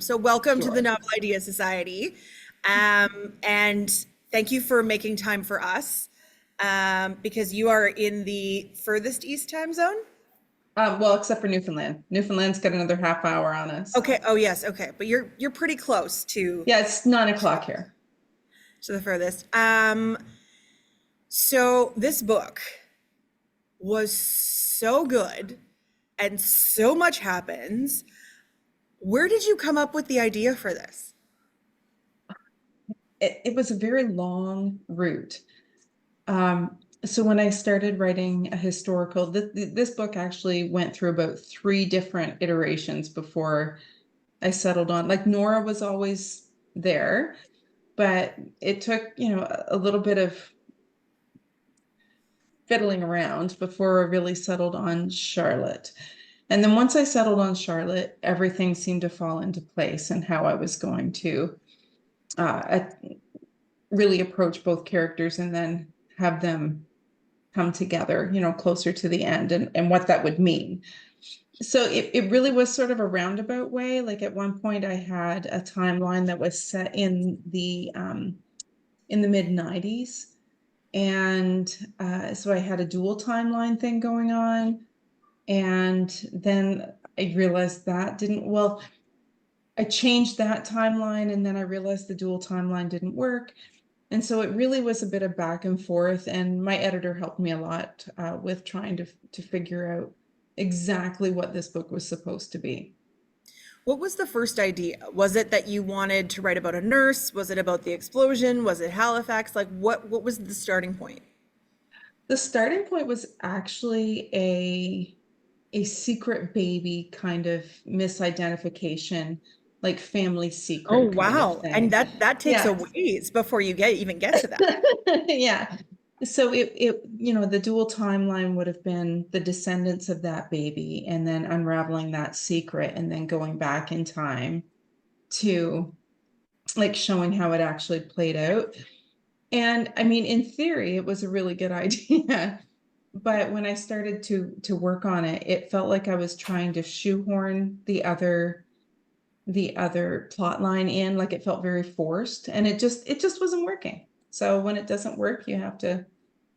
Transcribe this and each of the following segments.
So, welcome to the Sure. Novel Idea Society. And thank you for making time for us because you are in the furthest east time zone. Well, except for Newfoundland. Newfoundland's got another half hour on us. Okay. Oh, yes. Okay. But you're pretty close Yeah, it's 9 o'clock here. to the furthest. So, this book was so good and so much happens. Where did you come up with the idea for this? It was a very long route. So when I started writing a historical, this book actually went through about 3 different iterations before I settled on. Like Nora was always there, but it took, a little bit of fiddling around before I really settled on Charlotte. And then once I settled on Charlotte, everything seemed to fall into place and how I was going to really approach both characters and then have them come together, closer to the end and what that would mean. So it really was sort of a roundabout way. Like at one point I had a timeline that was set in the mid 90s. And so I had a dual timeline thing going on. And then I realized that didn't, well, I changed that timeline and then I realized the dual timeline didn't work. And so it really was a bit of back and forth. And my editor helped me a lot with trying to figure out exactly what this book was supposed to be. What was the first idea? Was it that you wanted to write about a nurse? Was it about the explosion? Was it Halifax? Like what was the starting point? The starting point was actually a secret baby kind of misidentification, like family Oh, secret kind of wow. And thing. that takes a Yeah. ways before you even get to that. Yeah. So the dual timeline would have been the descendants of that baby and then unraveling that secret and then going back in time to like showing how it actually played out. And I mean, in theory, it was a really good idea. But when I started to work on it, it felt like I was trying to shoehorn the other plot line in, like it felt very forced, and it just wasn't working. So when it doesn't work, you have to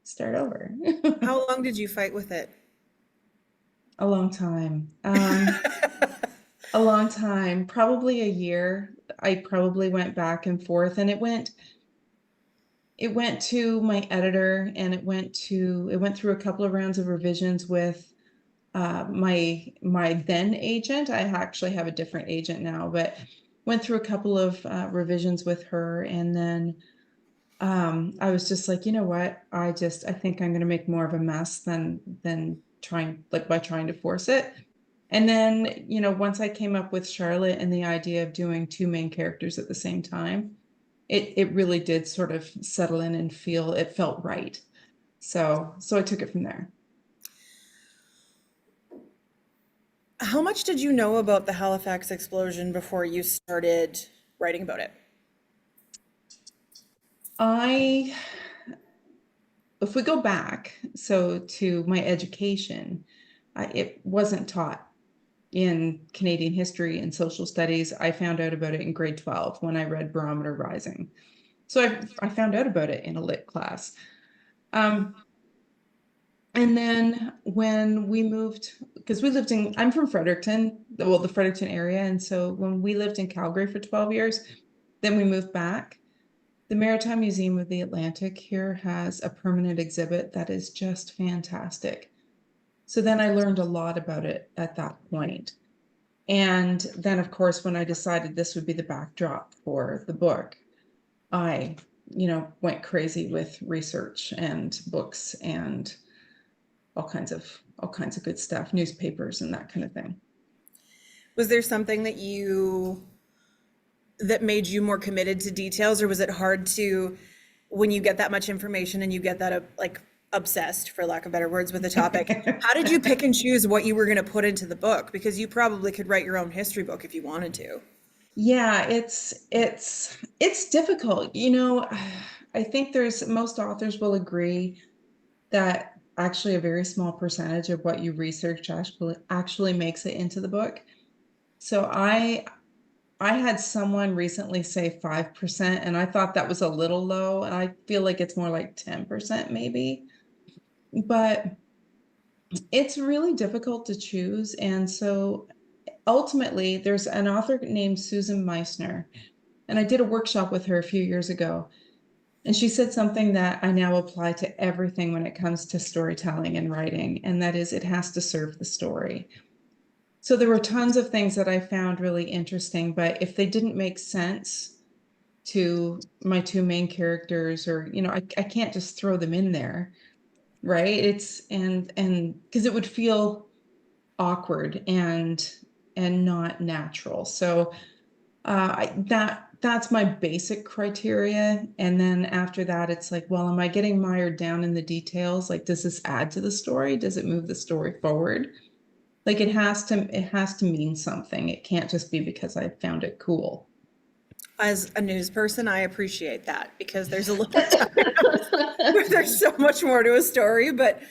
start over. How long did you fight with it? A long time. A long time, probably a year. I probably went back and forth, and it went to my editor, and it went through a couple of rounds of revisions with my then agent. I actually have a different agent now, but went through a couple of revisions with her, and then I was just like, you know what? I think I'm going to make more of a mess than trying like by trying to force it. And then, once I came up with Charlotte and the idea of doing 2 main characters at the same time, it really did sort of settle in and it felt right. So I took it from there. How much did you know about the Halifax explosion before you started writing about it? I If we go back, so to my education, it wasn't taught in Canadian history and social studies. I found out about it in grade 12 when I read Barometer Rising. So I found out about it in a lit class. Um, and then when we moved, because I'm from Fredericton, well, the Fredericton area. And so when we lived in Calgary for 12 years, then we moved back. The Maritime Museum of the Atlantic here has a permanent exhibit that is just fantastic. So then I learned a lot about it at that point. And then, of course, when I decided this would be the backdrop for the book, I, went crazy with research and books and all kinds of good stuff, newspapers and that kind of thing. Was there something that made you more committed to details, or was it hard to, when you get that much information and you get that like obsessed, for lack of better words, with the topic, how did you pick and choose what you were going to put into the book? Because you probably could write your own history book if you wanted to. Yeah, it's difficult. I think there's most authors will agree that actually a very small percentage of what you research actually makes it into the book. So I had someone recently say 5%, and I thought that was a little low, and I feel like it's more like 10% maybe. But it's really difficult to choose. And so ultimately, there's an author named Susan Meissner, and I did a workshop with her a few years ago. And she said something that I now apply to everything when it comes to storytelling and writing, and that is it has to serve the story. So there were tons of things that I found really interesting, but if they didn't make sense to my two main characters, or, I can't just throw them in there, right? And because it would feel awkward and not natural. So that's my basic criteria. And then after that, it's like, well, am I getting mired down in the details? Like, does this add to the story? Does it move the story forward? Like, it has to mean something. It can't just be because I found it cool. As a news person, I appreciate that because there's a lot of times where there's so much more to a story, but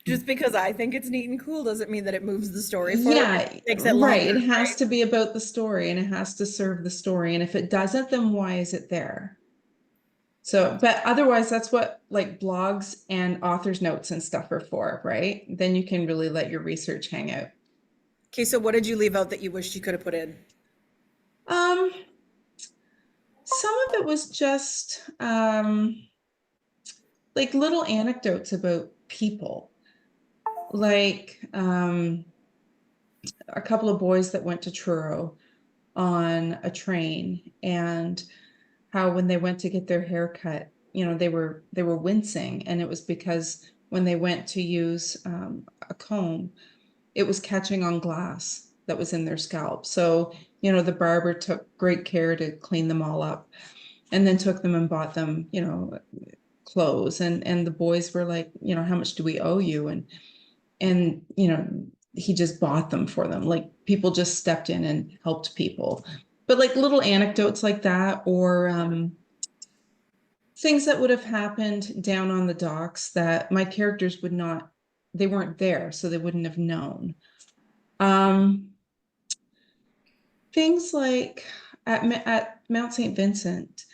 just because I think it's neat and cool doesn't mean that it moves the story forward. Yeah, It makes it right. longer, It has right? to be about the story, and it has to serve the story. And if it doesn't, then why is it there? So, but otherwise, that's what like blogs and author's notes and stuff are for, right? Then you can really let your research hang out. Okay, so what did you leave out that you wished you could have put in? Um, some of it was just like little anecdotes about people, like a couple of boys that went to Truro on a train, and how when they went to get their hair cut, they were wincing, and it was because when they went to use a comb, it was catching on glass that was in their scalp. So, the barber took great care to clean them all up, and then took them and bought them, clothes. And the boys were like, how much do we owe you? And he just bought them for them. Like, people just stepped in and helped people. But like little anecdotes like that, or things that would have happened down on the docks that my characters they weren't there, so they wouldn't have known. Um, Things like at Mount St. Vincent,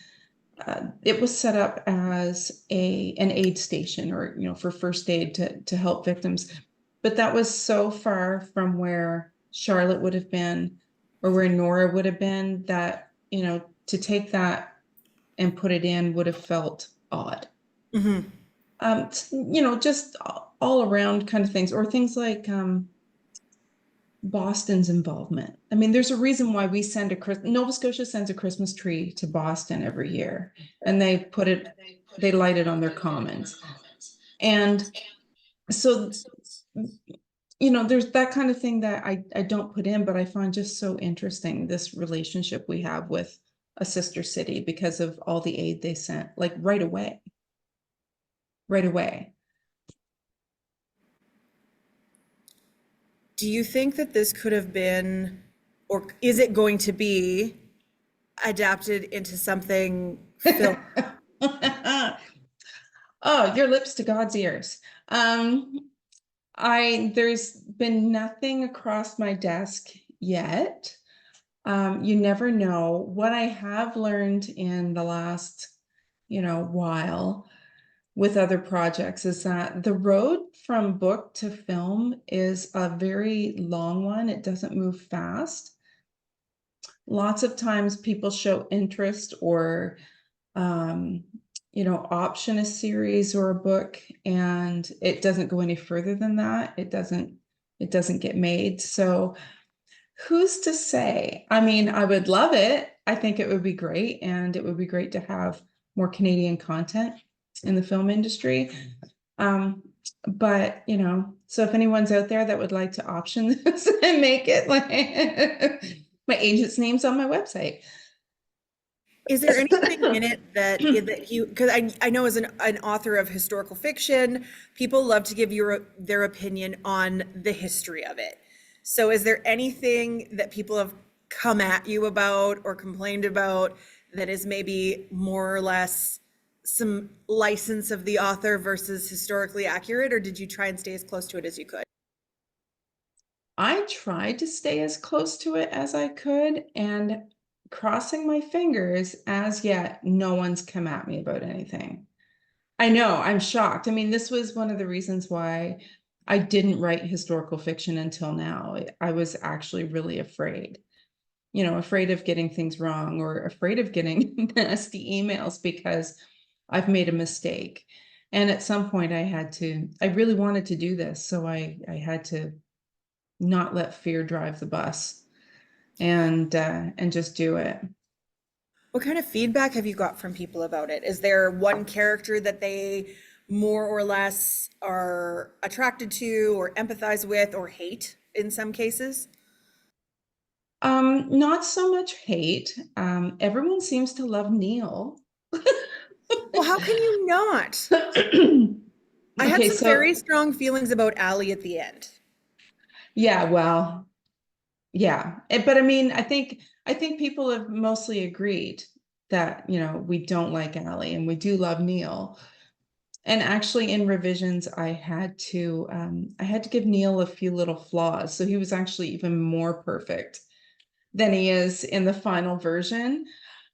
it was set up as an aid station, or for first aid to help victims, but that was so far from where Charlotte would have been, or where Nora would have been, that to take that and put it in would have felt odd. Mm-hmm. Just all around kind of things, or things like Boston's involvement. I mean, there's a reason why Nova Scotia sends a Christmas tree to Boston every year, and they light it on their commons. And so, there's that kind of thing that I don't put in, but I find just so interesting, this relationship we have with a sister city because of all the aid they sent, like right away. Right away. Do you think that this could have been, or is it going to be adapted into something film? Oh, your lips to God's ears. There's been nothing across my desk yet. You never know. What I have learned in the last, while with other projects is that the road from book to film is a very long one. It doesn't move fast. Lots of times people show interest, or option a series or a book, and it doesn't go any further than that. It doesn't get made. So who's to say? I mean, I would love it. I think it would be great, and it would be great to have more Canadian content in the film industry. But so if anyone's out there that would like to option this and make it, like, my agent's name's on my website. Is there anything in it that you, because I know as an author of historical fiction, people love to give their opinion on the history of it. So is there anything that people have come at you about or complained about that is maybe more or less some license of the author versus historically accurate, or did you try and stay as close to it as you could? I tried to stay as close to it as I could, and crossing my fingers, as yet, no one's come at me about anything. I know, I'm shocked. I mean, this was one of the reasons why I didn't write historical fiction until now. I was actually really afraid, afraid of getting things wrong or afraid of getting nasty emails because I've made a mistake. And at some point I really wanted to do this. So I had to not let fear drive the bus and just do it. What kind of feedback have you got from people about it? Is there one character that they more or less are attracted to or empathize with or hate in some cases? Not so much hate. Everyone seems to love Neil. Well, how can you not? I had Okay, some so very strong feelings about Allie at the end. yeah, well, yeah. But I mean, I think people have mostly agreed that, we don't like Allie and we do love Neil. And actually in revisions, I had to give Neil a few little flaws. So he was actually even more perfect than he is in the final version.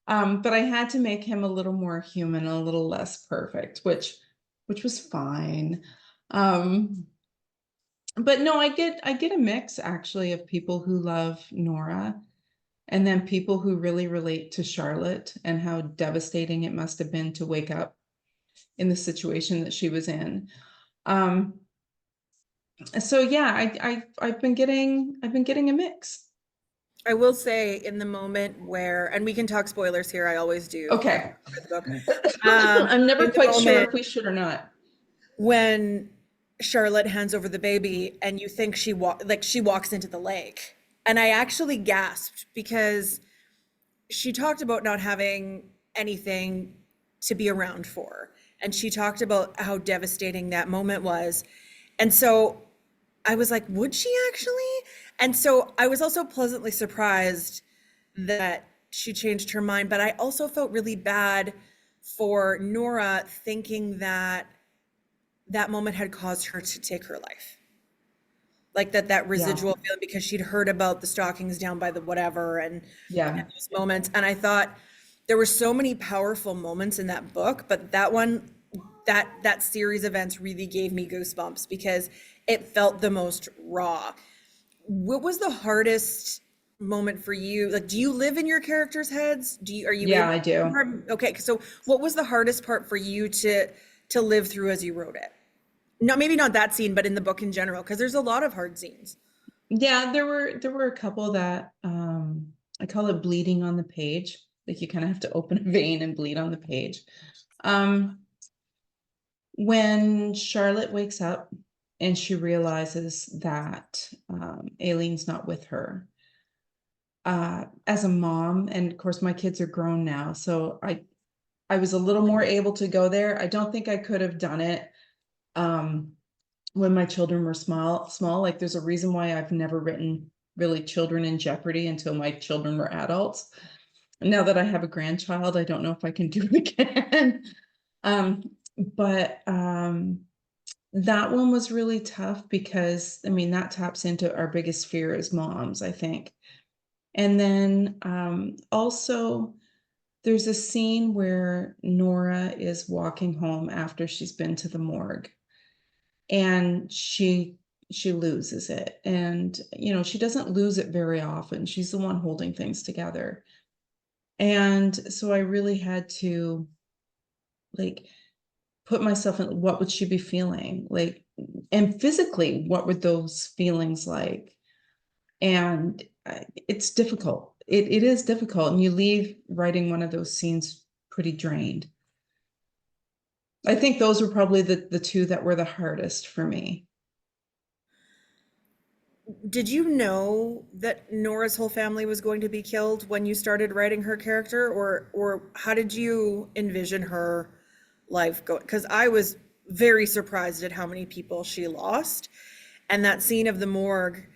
But I had to make him a little more human, a little less perfect, which was fine. Um, but no, I get a mix actually of people who love Nora and then people who really relate to Charlotte and how devastating it must have been to wake up in the situation that she was in. Um, so yeah, I've been getting a mix. I will say in the moment where, and we can talk spoilers here, I always do after Okay. I read the book. I'm never In the quite sure moment if we should or not. when Charlotte hands over the baby and you think she walks into the lake. And I actually gasped because she talked about not having anything to be around for. And she talked about how devastating that moment was. And so I was like, would she actually? And so I was also pleasantly surprised that she changed her mind. But I also felt really bad for Nora thinking that that moment had caused her to take her life. Like that Yeah. residual feeling because she'd heard about the stockings down by the whatever and Yeah. those moments. And I thought there were so many powerful moments in that book, but that one, that series of events really gave me goosebumps because it felt the most raw. What was the hardest moment for you? Like, do you live in your characters' heads? Are you Yeah, able I do. okay, so what was the hardest part for you to live through as you wrote it? No, maybe not that scene, but in the book in general, because there's a lot of hard scenes. Yeah, there were a couple that I call it bleeding on the page. Like you kind of have to open a vein and bleed on the page. Um, when Charlotte wakes up and she realizes that Aileen's not with her. As a mom, and of course my kids are grown now, so I was a little more able to go there. I don't think I could have done it um when my children were small. Like there's a reason why I've never written really children in jeopardy until my children were adults. Now that I have a grandchild, I don't know if I can do it again. um but that one was really tough because I mean that taps into our biggest fear as moms, I think. And then also there's a scene where Nora is walking home after she's been to the morgue and she loses it, and she doesn't lose it very often. She's the one holding things together. And so I really had to like put myself in what would she be feeling like, and physically what were those feelings like. And it's difficult. It is difficult, and you leave writing one of those scenes pretty drained. I think those were probably the two that were the hardest for me. Did you know that Nora's whole family was going to be killed when you started writing her character, or how did you envision her life going? Because I was very surprised at how many people she lost, and that scene of the morgue.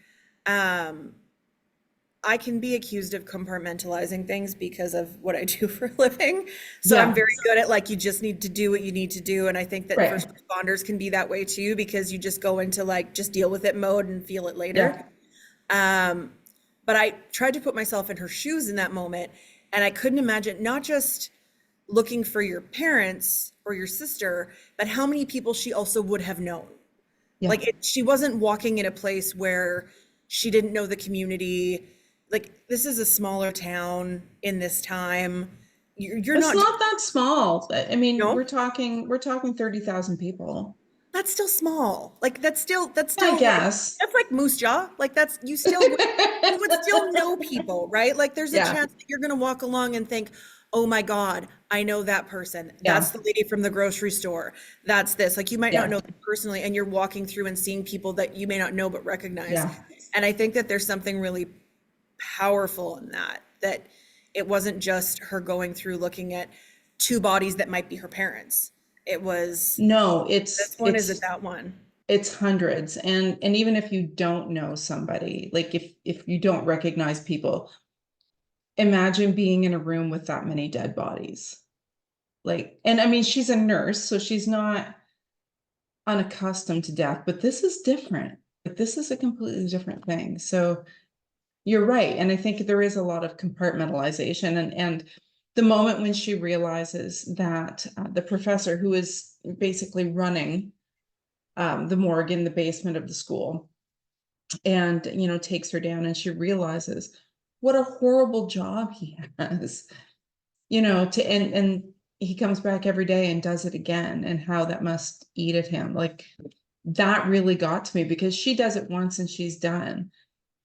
Um, I can be accused of compartmentalizing things because of what I do for a living. So I'm Yeah, very good at like, you just need to do what you need to do. And I think that right. first responders can be that way too, because you just go into like, just deal with it mode and feel it later. Yeah. Um, but I tried to put myself in her shoes in that moment. And I couldn't imagine not just looking for your parents or your sister, but how many people she also would have known. Yeah. Like she wasn't walking in a place where she didn't know the community. Like this is a smaller town in this time. You're It's not, not that small. I mean, no, we're talking 30,000 people. that's still small. Like that's I still like, guess. that's like Moose Jaw. Like that's, you would still know people, right? Like there's a Yeah. chance that you're going to walk along and think, oh my God, I know that person. That's Yeah. the lady from the grocery store. That's this. Like you might not Yeah. know them personally, and you're walking through and seeing people that you may not know but recognize. Yeah. And I think that there's something really powerful in that, that it wasn't just her going through looking at two bodies that might be her parents. It was, No, this one isn't that one. it's hundreds. And even if you don't know somebody, like if you don't recognize people, imagine being in a room with that many dead bodies. Like, and I mean, she's a nurse, so she's not unaccustomed to death, but this is different. Like, this is a completely different thing. So you're right. And I think there is a lot of compartmentalization. And the moment when she realizes that the professor who is basically running the morgue in the basement of the school, and takes her down, and she realizes what a horrible job he has, to and he comes back every day and does it again, and how that must eat at him. Like, that really got to me, because she does it once and she's done,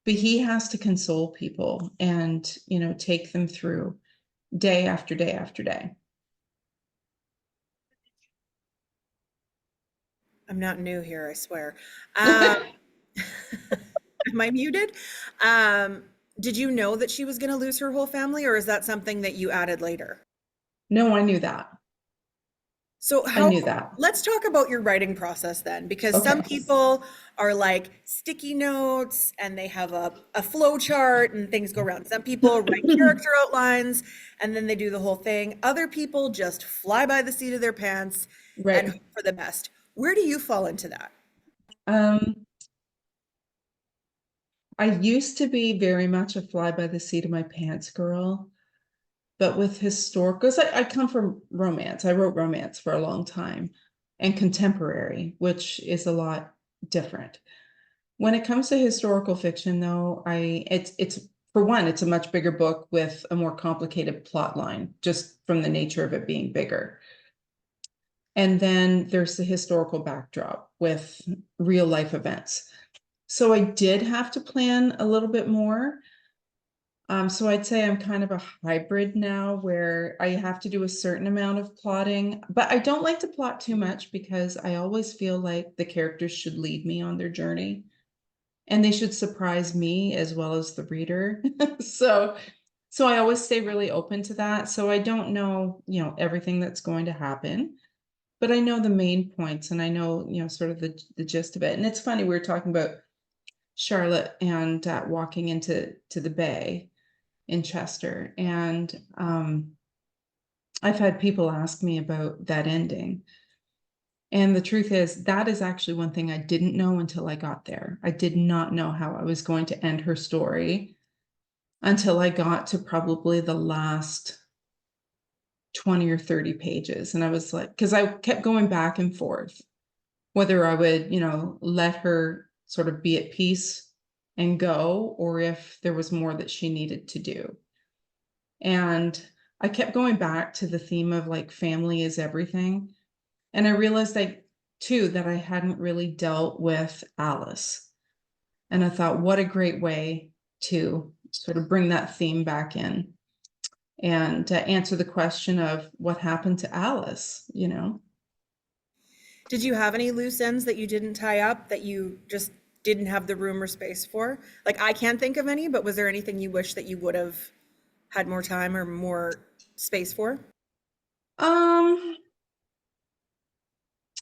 but he has to console people and take them through day after day after day. I'm not new here, I swear. Um, am I muted? Um, did you know that she was going to lose her whole family, or is that something that you added later? No, I knew that. So I how, knew that. let's talk about your writing process then, because some Okay. people are like sticky notes and they have a flow chart and things go around. Some people write character outlines and then they do the whole thing. Other people just fly by the seat of their pants and Right. hope for the best. Where do you fall into that? um I used to be very much a fly by the seat of my pants girl, but with historical, because I come from romance. I wrote romance for a long time, and contemporary, which is a lot different. When it comes to historical fiction, though, it's for one, it's a much bigger book with a more complicated plot line, just from the nature of it being bigger. And then there's the historical backdrop with real life events. So I did have to plan a little bit more. So I'd say I'm kind of a hybrid now, where I have to do a certain amount of plotting, but I don't like to plot too much, because I always feel like the characters should lead me on their journey, and they should surprise me as well as the reader. So I always stay really open to that. So I don't know, everything that's going to happen, but I know the main points, and I know, sort of the gist of it. And it's funny, we were talking about Charlotte and walking into the bay in Chester. And I've had people ask me about that ending. And the truth is, that is actually one thing I didn't know until I got there. I did not know how I was going to end her story until I got to probably the last 20 or 30 pages. And I was like, because I kept going back and forth, whether I would, let her sort of be at peace and go, or if there was more that she needed to do. And I kept going back to the theme of like family is everything. And I realized too that I hadn't really dealt with Alice. And I thought, what a great way to sort of bring that theme back in, and to answer the question of what happened to Alice. Did you have any loose ends that you didn't tie up that you just didn't have the room or space for? Like I can't think of any, but was there anything you wish that you would have had more time or more space for? Um,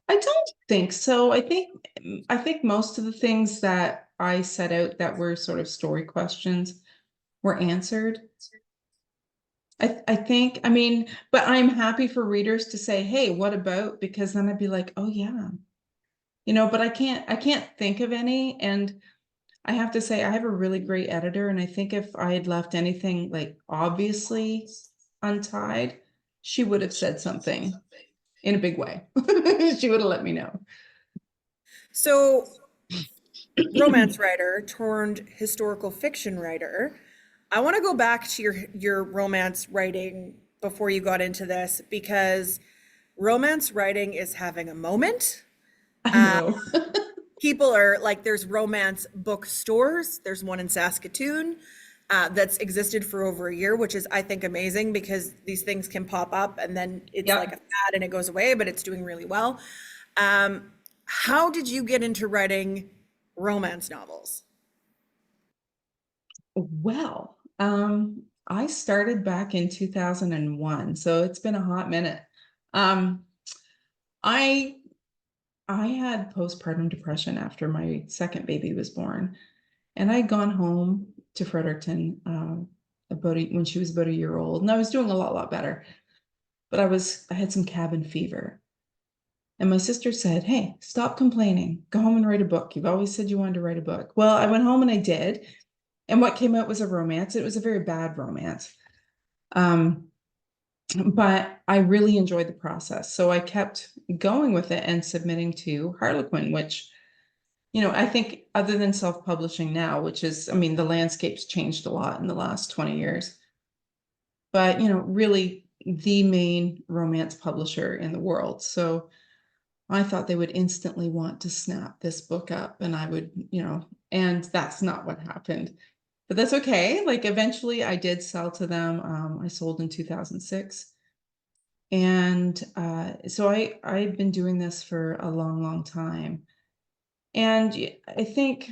I don't think so. I think most of the things that I set out that were sort of story questions were answered. I think, I mean, but I'm happy for readers to say, hey, what about? Because then I'd be like, oh yeah, but I can't think of any. And I have to say, I have a really great editor, and I think if I had left anything like obviously untied, she would have said something in a big way. She would have let me know. So, romance writer turned historical fiction writer. I want to go back to your romance writing before you got into this because romance writing is having a moment. I know. People are like, there's romance bookstores. There's one in Saskatoon that's existed for over a year, which is, I think, amazing because these things can pop up and then it's like a Yep. fad and it goes away, but it's doing really well. Um, how did you get into writing romance novels? Well, I started back in 2001, so it's been a hot minute. Um, I I had postpartum depression after my second baby was born, and I'd gone home to Fredericton when she was about a year old, and I was doing a lot better. But I had some cabin fever, and my sister said, "Hey, stop complaining. Go home and write a book. You've always said you wanted to write a book." Well, I went home and I did, and what came out was a romance. It was a very bad romance. Um, but I really enjoyed the process. So I kept going with it and submitting to Harlequin, which, I think other than self-publishing now, which is, I mean, the landscape's changed a lot in the last 20 years, but, really the main romance publisher in the world. So I thought they would instantly want to snap this book up and I would, and that's not what happened. But that's okay. Like eventually I did sell to them. I sold in 2006. And so I've been doing this for a long time. And I think,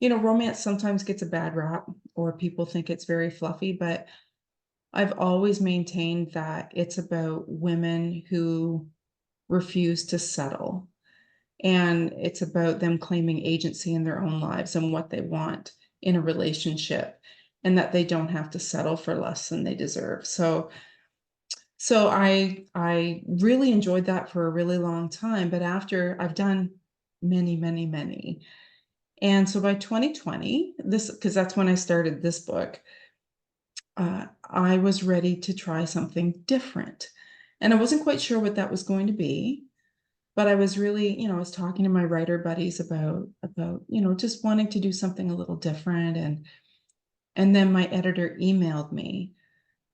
romance sometimes gets a bad rap or people think it's very fluffy, but I've always maintained that it's about women who refuse to settle. And it's about them claiming agency in their own lives and what they want in a relationship, and that they don't have to settle for less than they deserve. So I really enjoyed that for a really long time, but after I've done many. And so by 2020, because that's when I started this book, I was ready to try something different. And I wasn't quite sure what that was going to be, but I was really, I was talking to my writer buddies about, just wanting to do something a little different. And then my editor emailed me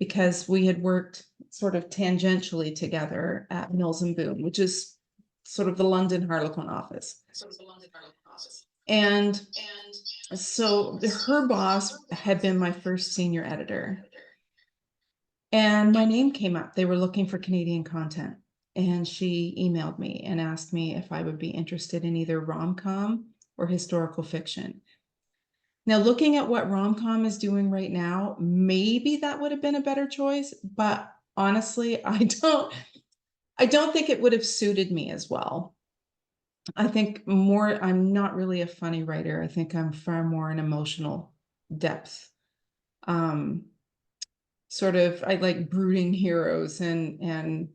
because we had worked sort of tangentially together at Mills and Boon, which is sort of the London Harlequin office. And so her boss had been my first senior editor. And my name came up. They were looking for Canadian content. And she emailed me and asked me if I would be interested in either rom-com or historical fiction. Now, looking at what rom-com is doing right now, maybe that would have been a better choice, but honestly, I don't think it would have suited me as well. I think I'm not really a funny writer. I think I'm far more an emotional depth. Sort of, I like brooding heroes and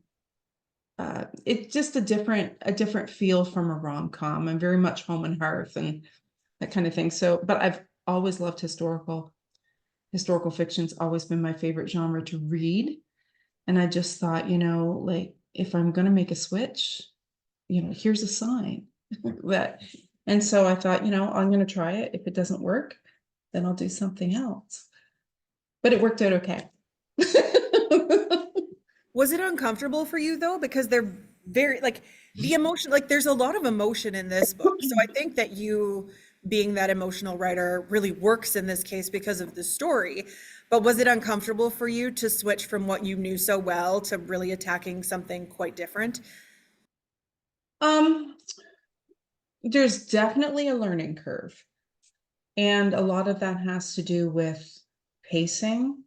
it's just a different feel from a rom-com. I'm very much home and hearth and that kind of thing. So, but I've always loved historical fiction's always been my favorite genre to read. And I just thought, like if I'm going to make a switch, here's a sign that. And so I thought, I'm going to try it. If it doesn't work, then I'll do something else. But it worked out okay. Was it uncomfortable for you though? Because they're very like the emotion, like there's a lot of emotion in this book. So I think that you being that emotional writer really works in this case because of the story. But was it uncomfortable for you to switch from what you knew so well to really attacking something quite different? um, there's definitely a learning curve. And a lot of that has to do with pacing,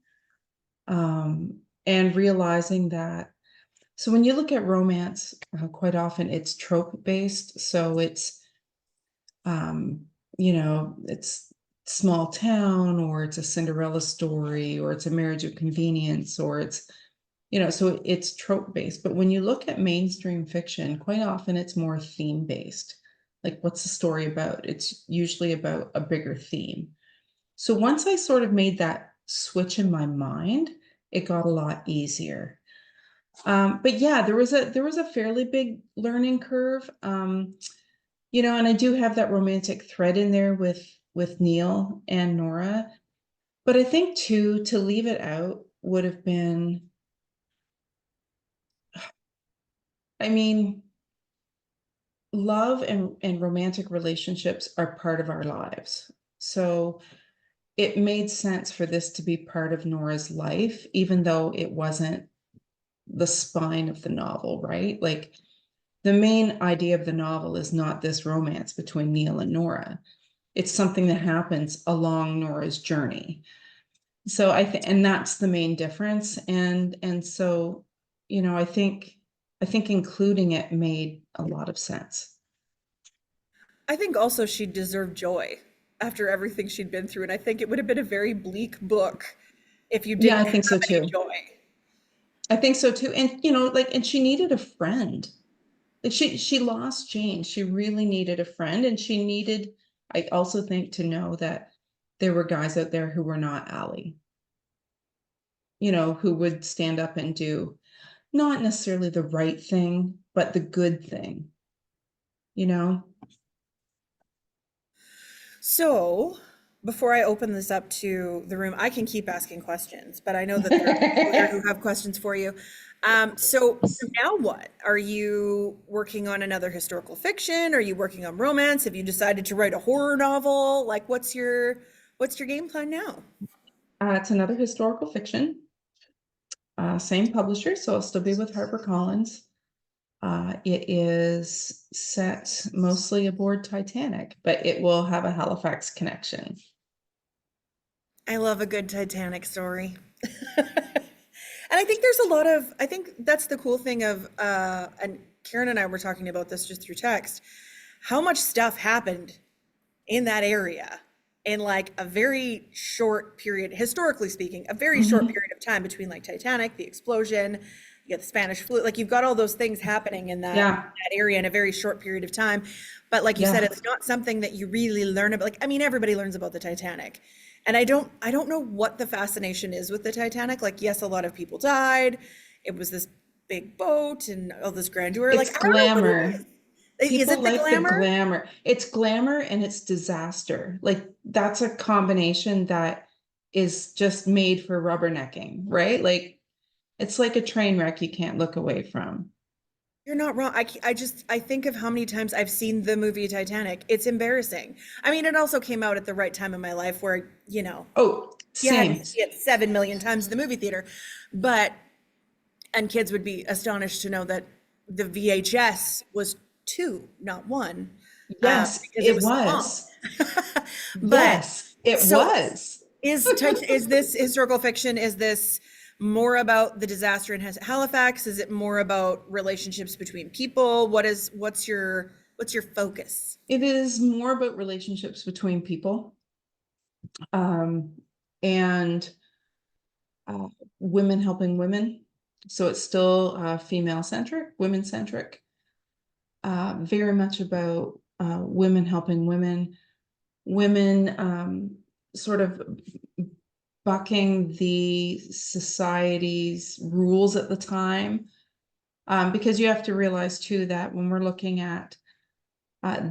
and realizing that. So when you look at romance, quite often it's trope based. So um, it's small town, or it's a Cinderella story, or it's a marriage of convenience, or it's, so it's trope based. But when you look at mainstream fiction, quite often it's more theme based. Like, what's the story about? It's usually about a bigger theme. So once I sort of made that switch in my mind, it got a lot easier. But yeah, there was a fairly big learning curve. And I do have that romantic thread in there with Neil and Nora. But I think too, to leave it out would have been, I mean, love and romantic relationships are part of our lives. So it made sense for this to be part of Nora's life, even though it wasn't the spine of the novel, right? Like, the main idea of the novel is not this romance between Neil and Nora. It's something that happens along Nora's journey. So and that's the main difference. And so, I think including it made a lot of sense. I think also she deserved joy after everything she'd been through, and I think it would have been a very bleak book if you Yeah, I didn't think so have any too. joy. I think so too. And and she needed a friend. Like, she lost Jane. She really needed a friend, and she needed, I also think, to know that there were guys out there who were not Allie, who would stand up and do not necessarily the right thing, but the good thing, you know? So, before I open this up to the room, I can keep asking questions, but I know that there are people here who have questions for you. So now what? Are you working on another historical fiction? Are you working on romance? Have you decided to write a horror novel? Like, what's your game plan now? It's another historical fiction, same publisher, so I'll still be with HarperCollins. It is set mostly aboard Titanic, but it will have a Halifax connection. I love a good Titanic story. And I think that's the cool thing of, and Karen and I were talking about this just through text, how much stuff happened in that area in like a very short period, historically speaking, a very short Mhm. period of time between like Titanic, the explosion, you get the Spanish flu, like you've got all those things happening in Yeah, that area in a very short period of time. But like you said, yeah. it's not something that you really learn about. Like, I mean, everybody learns about the Titanic. And I don't know what the fascination is with the Titanic. Like, yes, a lot of people died. It was this big boat and all this grandeur. Like, It's I don't know what it glamour. is. Is People it the like the glamour? glamour. It's glamour and it's disaster. Like, that's a combination that is just made for rubbernecking, right? Like, it's like a train wreck you can't look away from. You're not wrong. I think of how many times I've seen the movie Titanic. It's embarrassing. I mean, it also came out at the right time in my life where, Oh, you had to same. see it 7 million times in the movie theater. But, and kids would be astonished to know that the VHS was two, not one, Yes, because it it was so long. was. But Yes, it so was. is this historical fiction? Is this more about the disaster in Halifax? Is it more about relationships between people? What's your focus? It is more about relationships between people, um, and uh, women helping women. So it's still female centric, women centric, very much about women helping women, women sort of bucking the society's rules at the time. Because you have to realize too that when we're looking at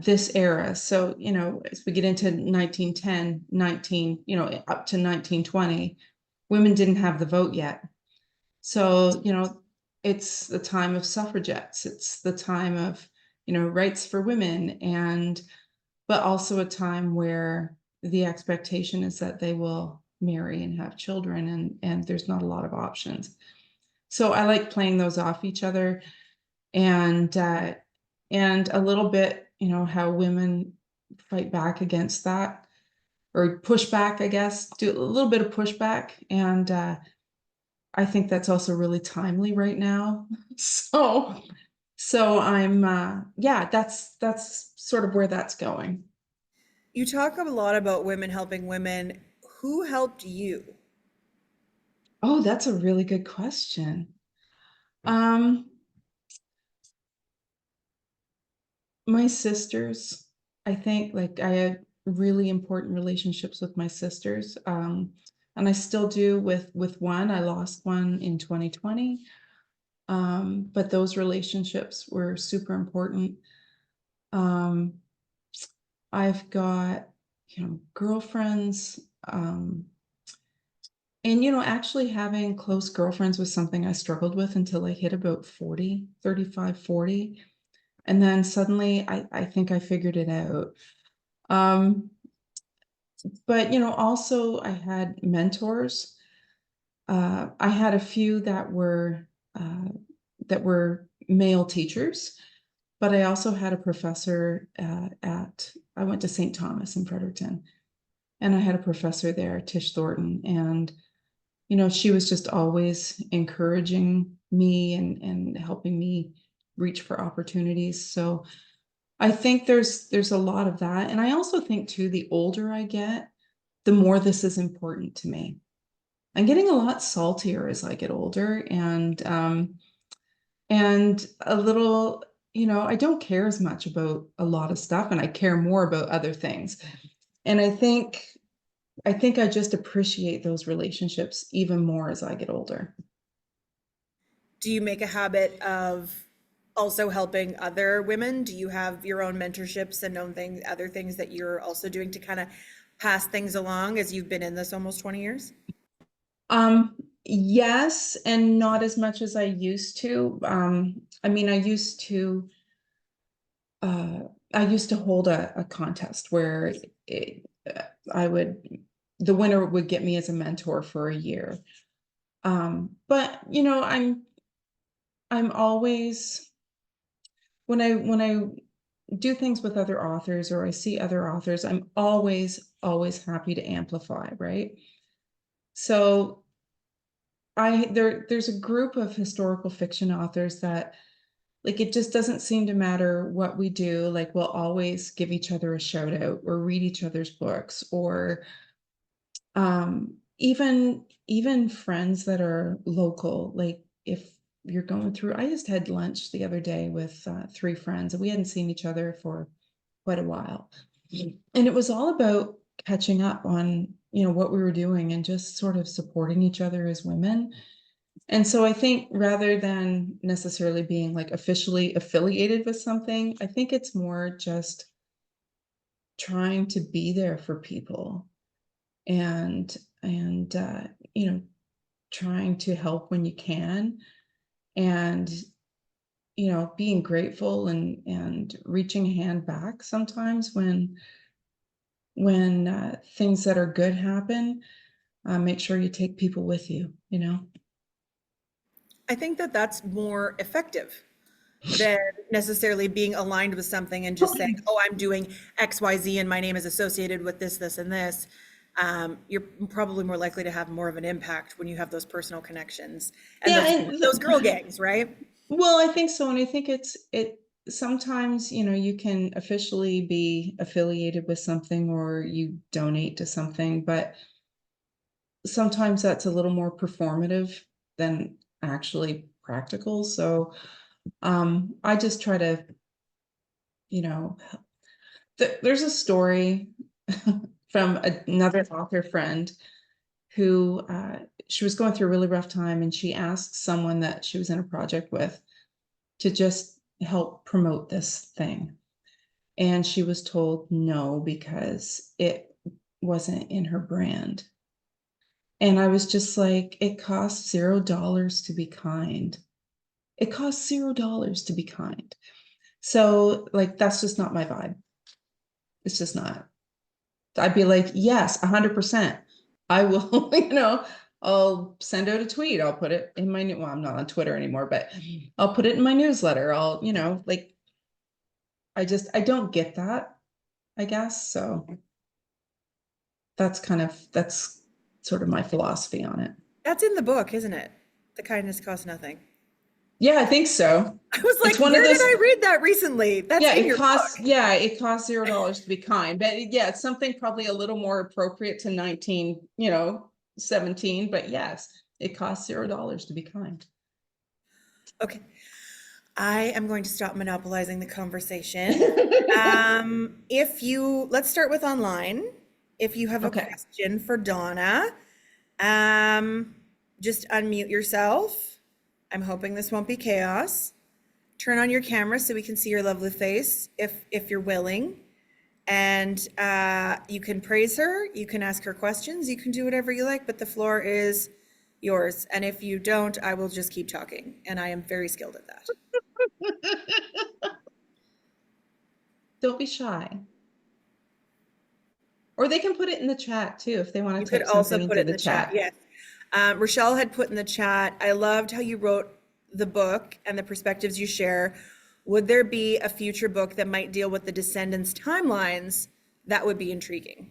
this era, so, as we get into 1910, 19, up to 1920, women didn't have the vote yet. So, it's the time of suffragettes, it's the time of, rights for women, but also a time where the expectation is that they will marry and have children, and there's not a lot of options. So I like playing those off each other, and a little bit, how women fight back against that, or push back, I guess, do a little bit of pushback. And I think that's also really timely right now. So, I'm, yeah, that's sort of where that's going. You talk a lot about women helping women. Who helped you? Oh, that's a really good question. Um, My sisters, I think, like, I had really important relationships with my sisters, and I still do with one. I lost one in 2020, but those relationships were super important. Um, I've got, girlfriends, and, actually having close girlfriends was something I struggled with until I hit about 40, 35, 40. And then suddenly I think I figured it out. Um, but also I had mentors. I had a few that were male teachers, but I also had a professor I went to St. Thomas in Fredericton, and I had a professor there, Tish Thornton, and she was just always encouraging me and helping me reach for opportunities. So I think there's a lot of that. And I also think too, the older I get, the more this is important to me. I'm getting a lot saltier as I get older, and a little, I don't care as much about a lot of stuff, and I care more about other things. And I think I just appreciate those relationships even more as I get older. Do you make a habit of also helping other women? Do you have your own mentorships and own things, other things that you're also doing to kind of pass things along as you've been in this almost 20 years? Yes, and not as much as I used to. I mean, uh, I used to hold a contest where it, I would, the winner would get me as a mentor for a year. But I'm always, when I do things with other authors or I see other authors, I'm always happy to amplify, right? So there's a group of historical fiction authors that, like, it just doesn't seem to matter what we do, like we'll always give each other a shout out or read each other's books, or even friends that are local, like if you're going through, I just had lunch the other day with three friends and we hadn't seen each other for quite a while, and it was all about catching up on what we were doing and just sort of supporting each other as women. And so I think rather than necessarily being like officially affiliated with something, I think it's more just trying to be there for people, and and trying to help when you can, and being grateful and reaching a hand back sometimes when things that are good happen. Make sure you take people with you. I think that that's more effective than necessarily being aligned with something and just saying, oh, I'm doing XYZ and my name is associated with this, this, and this. You're probably more likely to have more of an impact when you have those personal connections and Yeah, those girl gangs, right? well, I think so, and I think it sometimes, you can officially be affiliated with something or you donate to something, but sometimes that's a little more performative than actually practical. So I just try to, you know, there's a story from another author friend who she was going through a really rough time, and she asked someone that she was in a project with to just help promote this thing. And she was told no because it wasn't in her brand. And I was just like, it costs $0 to be kind. It costs $0 to be kind. So, like, that's just not my vibe. It's just not. I'd be like, yes, 100%. I will, I'll send out a tweet. I'll put it in my well, I'm not on Twitter anymore, but I'll put it in my newsletter. I'll, like, I don't get that, I guess. So that's sort of my philosophy on it. That's in the book, isn't it? The kindness costs nothing. Yeah, I think so. I was It's like, one of where did those. I read that recently? That's Yeah, in your book. it costs $0 to be kind. But yeah, it's something probably a little more appropriate to 1917. But yes, it costs $0 to be kind. Okay. I am going to stop monopolizing the conversation. Let's start with online. If you have a Okay. question for Donna, um, just unmute yourself. I'm hoping this won't be chaos. Turn on your camera so we can see your lovely face if you're willing. And you can praise her, you can ask her questions, you can do whatever you like, but the floor is yours. And if you don't, I will just keep talking. And I am very skilled at that. Don't be shy. Or they can put it in the chat too if they want You to could type also something put into it in the the chat. chat. Yes. Rochelle had put in the chat, I loved how you wrote the book and the perspectives you share. Would there be a future book that might deal with the descendants' timelines? That would be intriguing.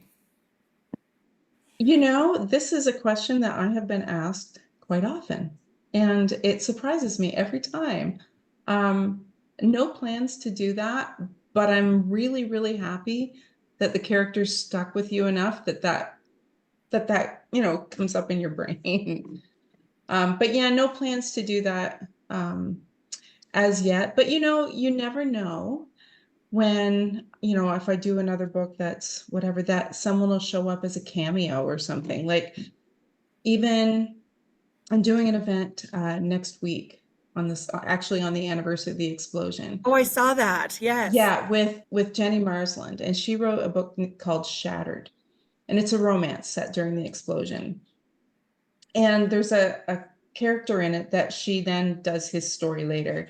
You know, this is a question that I have been asked quite often, and it surprises me every time. No plans to do that, but I'm really, really happy that the characters stuck with you enough that you know comes up in your brain. But yeah, no plans to do that as yet. But you know, you never know when, you know, if I do another book that's whatever, that someone will show up as a cameo or something. Like even I'm doing an event next week on this, actually on the anniversary of the explosion. Oh, I saw that. Yes. Yeah, with Jenny Marsland, and she wrote a book called Shattered, and it's a romance set during the explosion. And there's a character in it that she then does his story later,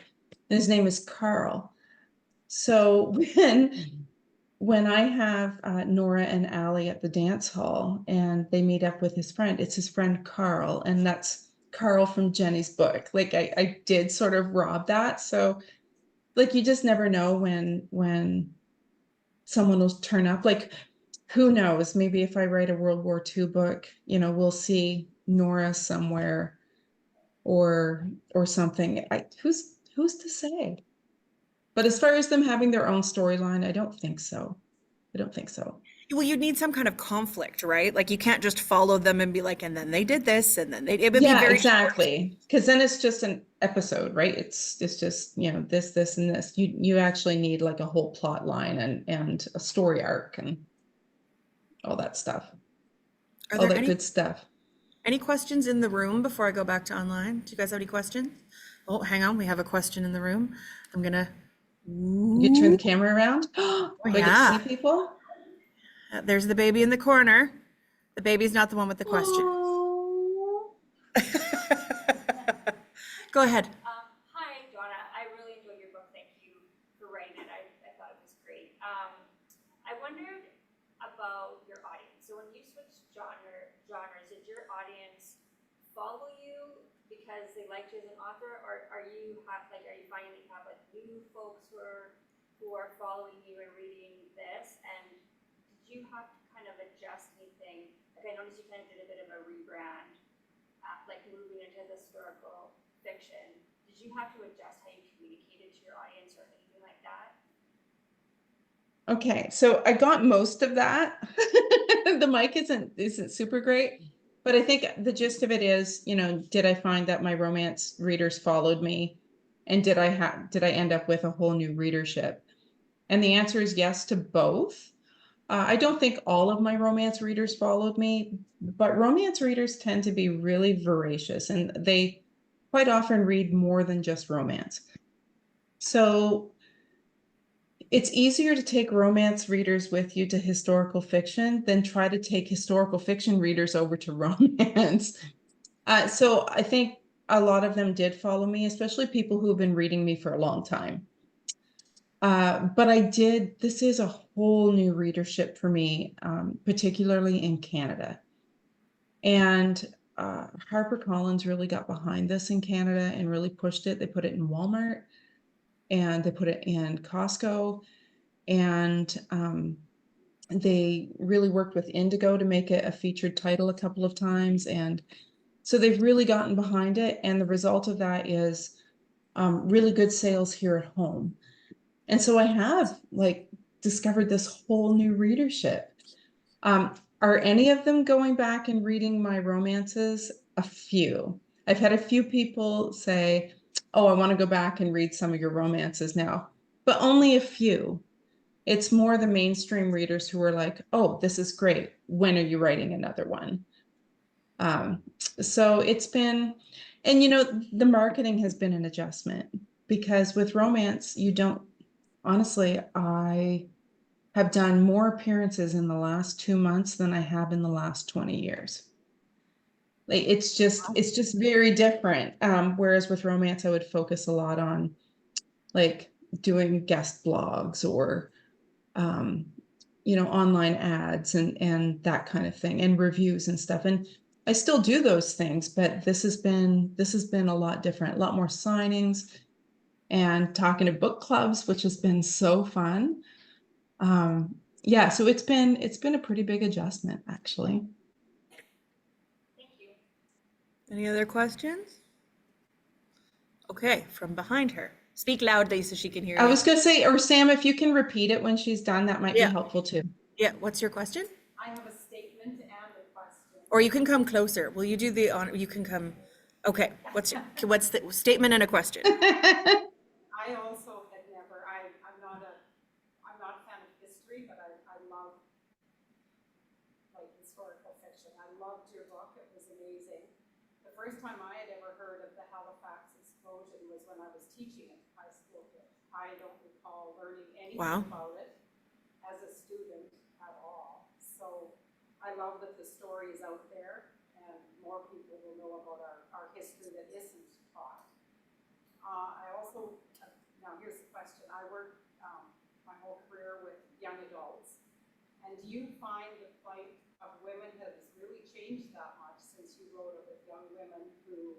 and his name is Carl. So when I have Nora and Allie at the dance hall and they meet up with his friend, it's his friend Carl, and that's Carl from Jenny's book. Like I did sort of rob that. So like you just never know when someone will turn up. Like who knows? Maybe if I write a World War II book, you know, we'll see Nora somewhere or something. Who's to say? But as far as them having their own storyline, I don't think so. I don't think so. Well, you'd need some kind of conflict, right? Like you can't just follow them and be like, and then they did this, and then it would be Yeah, very short. exactly. Because then it's just an episode, right? It's just, you know, this, and this. You actually need like a whole plot line and a story arc and all that stuff. Are All there that good stuff. any questions in the room before I go back to online? Do you guys have any questions? Oh, hang on, we have a question in the room. I'm gonna, You turn the camera around. oh Do I get to see yeah, people? there's the baby in the corner. The baby's not the one with the question. Oh. Go ahead. Hi, Donna. I really enjoyed your book. Thank you for writing it. I thought it was great. I wondered about your audience. So when you switched genres, did your audience follow you because they liked you as an author, or are you finding that you have like new folks who are following you and reading this? And did you have to kind of adjust anything? Like I noticed you kind of did a bit of a rebrand, like moving into historical fiction. Did you have to adjust how you communicated to your audience or anything like that? Okay, so I got most of that. The mic isn't super great, but I think the gist of it is, you know, did I find that my romance readers followed me, and did I end up with a whole new readership? And the answer is yes to both. I don't think all of my romance readers followed me, but romance readers tend to be really voracious, and they quite often read more than just romance. So it's easier to take romance readers with you to historical fiction than try to take historical fiction readers over to romance. So I think a lot of them did follow me, especially people who have been reading me for a long time. But this is a whole new readership for me, particularly in Canada. And HarperCollins really got behind this in Canada and really pushed it. They put it in Walmart and they put it in Costco. And they really worked with Indigo to make it a featured title a couple of times. And so they've really gotten behind it. And the result of that is really good sales here at home. And so I have like discovered this whole new readership. Are any of them going back and reading my romances? A few. I've had a few people say, oh, I want to go back and read some of your romances now, but only a few. It's more the mainstream readers who are like, oh, this is great. When are you writing another one? So it's been, and the marketing has been an adjustment, because with romance, you don't, honestly, I have done more appearances in the last 2 months than I have in the last 20 years. Like it's just very different. Whereas with romance, I would focus a lot on like doing guest blogs or online ads and that kind of thing, and reviews and stuff. And I still do those things, but this has been a lot different, a lot more signings and talking to book clubs, which has been so fun. Yeah, so it's been a pretty big adjustment, actually. Thank you. Any other questions? Okay, from behind her. Speak loudly so she can hear I you. was gonna say, or Sam, if you can repeat it when she's done, that might be Yeah. helpful too. Yeah, what's your question? I have a statement and a question. Or you can come closer. Will you do the on, you can come, okay, what's the statement and a question? I also had never, I'm not a fan of history, but I love like historical fiction. I loved your book. It was amazing. The first time I had ever heard of the Halifax explosion was when I was teaching at high school here. I don't recall learning anything Wow. about it as a student at all. So I love that the story is out there and more people will know about our history that isn't taught. I also, now here's the question. I worked my whole career with young adults. And do you find the plight of women has really changed that much since you wrote of it, young women who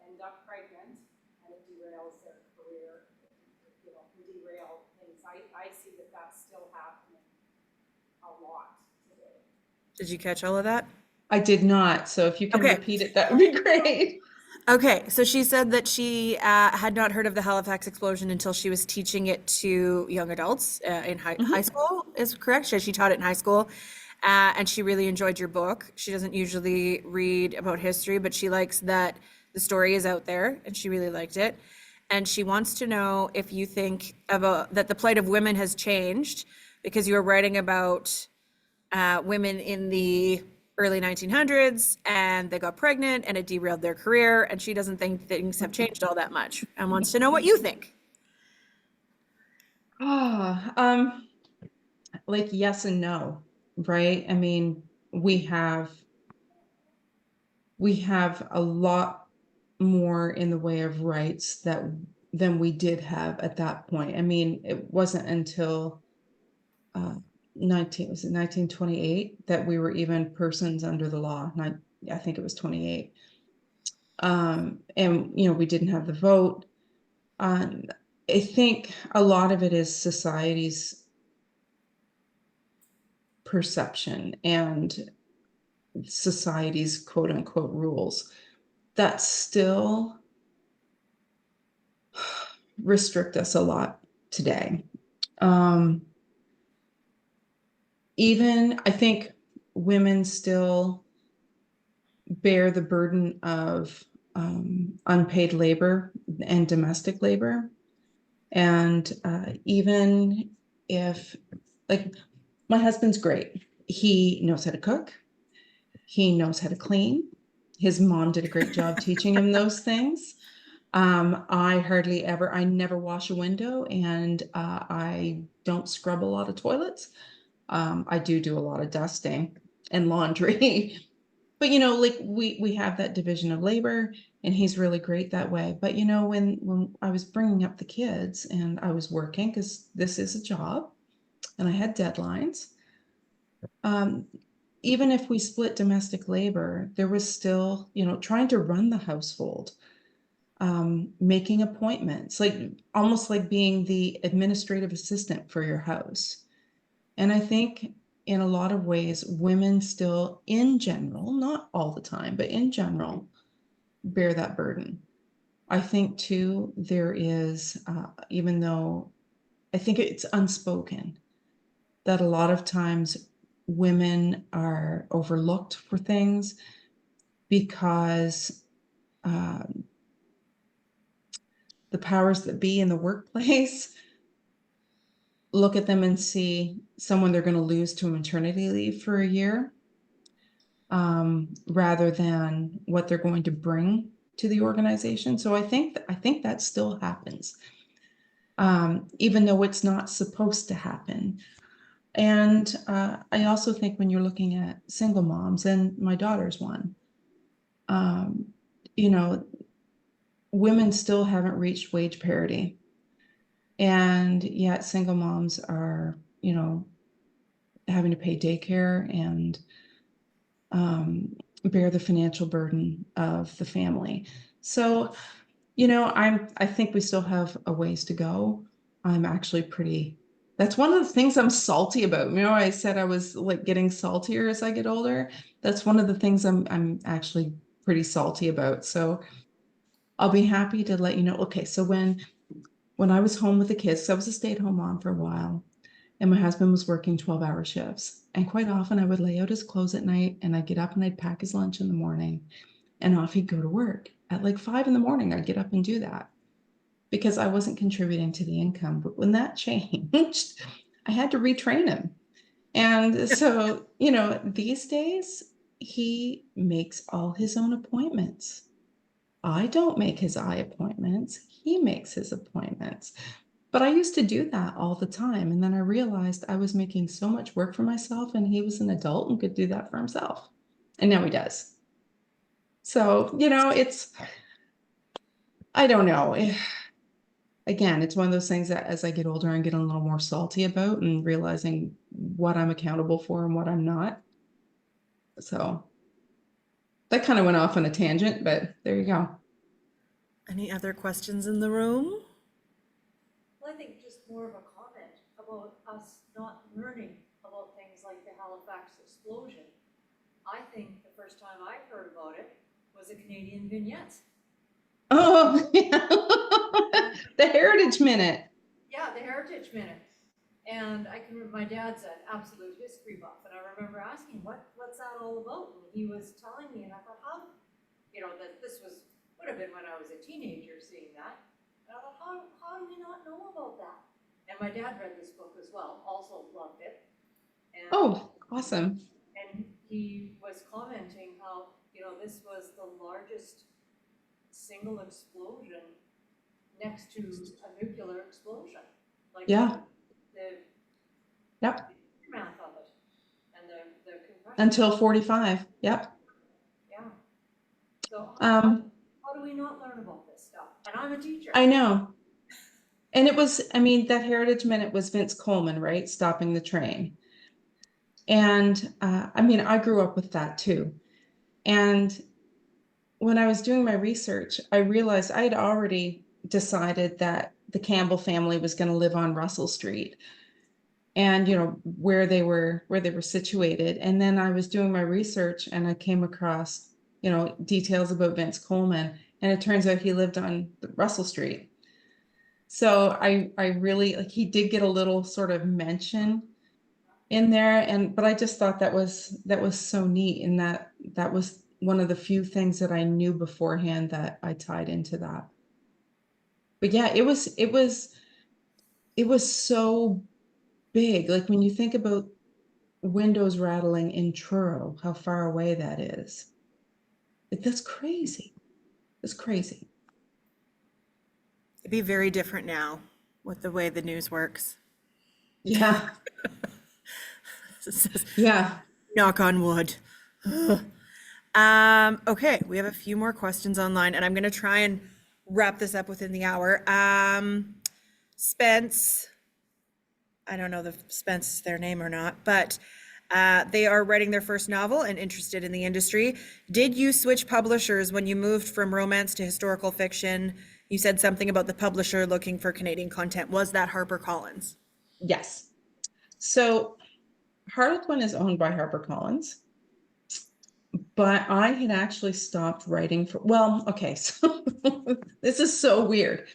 end up pregnant and it derails their career, can derail things? I see that that's still happening a lot today. Did you catch all of that? I did not, so if you can Okay. repeat it, that would be great. Okay, so she said that she had not heard of the Halifax explosion until she was teaching it to young adults in high school, is correct? She taught it in high school, and she really enjoyed your book. She doesn't usually read about history, but she likes that the story is out there, and she really liked it. And she wants to know if you think about that the plight of women has changed because you were writing about women in the early 1900s and they got pregnant and it derailed their career, and she doesn't think things have changed all that much and wants to know what you think. Like yes and no, right? I mean, we have a lot more in the way of rights than we did have at that point. I mean, it wasn't until 1928 that we were even persons under the law. I think it was 28. And we didn't have the vote. I think a lot of it is society's perception and society's quote unquote rules that still restrict us a lot today. Even I think women still bear the burden of unpaid labor and domestic labor. And even if, like, my husband's great. He knows how to cook. He knows how to clean. His mom did a great job teaching him those things. I never wash a window, and I don't scrub a lot of toilets. I do a lot of dusting and laundry. But like we have that division of labor, and he's really great that way. But when I was bringing up the kids and I was working, because this is a job and I had deadlines, even if we split domestic labor, there was still trying to run the household, making appointments, like almost like being the administrative assistant for your house. And I think in a lot of ways, women still, in general, not all the time, but in general, bear that burden. I think too, there is, even though I think it's unspoken, that a lot of times women are overlooked for things because the powers that be in the workplace look at them and see someone they're going to lose to maternity leave for a year, rather than what they're going to bring to the organization. So I think that still happens, even though it's not supposed to happen. And I also think when you're looking at single moms, and my daughter's one, you know, women still haven't reached wage parity. And yet single moms are, you know, having to pay daycare and bear the financial burden of the family. So, you know, I think we still have a ways to go. I'm actually that's one of the things I'm salty about. You know, I said I was like getting saltier as I get older. That's one of the things I'm actually pretty salty about. So I'll be happy to let you know. Okay, so when I was home with the kids, 'cause I was a stay-at-home mom for a while, and my husband was working 12-hour shifts. And quite often I would lay out his clothes at night, and I'd get up and I'd pack his lunch in the morning, and off he'd go to work. At like 5 in the morning, I'd get up and do that because I wasn't contributing to the income. But when that changed, I had to retrain him. And so, you know, these days he makes all his own appointments. I don't make his eye appointments. He makes his appointments. But I used to do that all the time. And then I realized I was making so much work for myself, and he was an adult and could do that for himself. And now he does. So, you know, I don't know. Again, it's one of those things that as I get older, I'm getting a little more salty about and realizing what I'm accountable for and what I'm not. So that kind of went off on a tangent, but there you go. Any other questions in the room? Well, I think just more of a comment about us not learning about things like the Halifax explosion. I think the first time I heard about it was a Canadian Vignettes. Oh, yeah. The Heritage Minute. Yeah, the Heritage Minute. And I can remember my dad's an absolute history buff, and I remember asking, what's that all about? And he was telling me, and I thought, how, you know, that this would have been when I was a teenager seeing that. And I thought, how do we not know about that? And my dad read this book as well, also loved it. And, Oh, awesome. and he was commenting how, you know, this was the largest single explosion next to a nuclear explosion. Like Yeah. the Yep. math of it and the concussion. Until 45. Yep. Yeah. So How do we not learn about this stuff? And I'm a teacher. I know. And it was, I mean, that Heritage Minute was Vince Coleman, right? Stopping the train. And I mean, I grew up with that too. And when I was doing my research, I realized I had already decided that the Campbell family was going to live on Russell Street, and you know where they were situated. And then I was doing my research and I came across, you know, details about Vince Coleman, and it turns out he lived on Russell Street. So I really, like, he did get a little sort of mention in there, but I just thought that was so neat, and that was one of the few things that I knew beforehand that I tied into that. But yeah, it was so big. Like when you think about windows rattling in Truro, how far away that is. That's crazy. It's crazy. It'd be very different now with the way the news works. Yeah. Yeah. Knock on wood. Okay, we have a few more questions online, and I'm going to try and wrap this up within the hour. Spence, I don't know if Spence is their name or not, but they are writing their first novel and interested in the industry. Did you switch publishers when you moved from romance to historical fiction? You said something about the publisher looking for Canadian content. Was that HarperCollins? Yes. So Harlequin is owned by HarperCollins, but I had actually stopped writing for, well, okay, so this is so weird.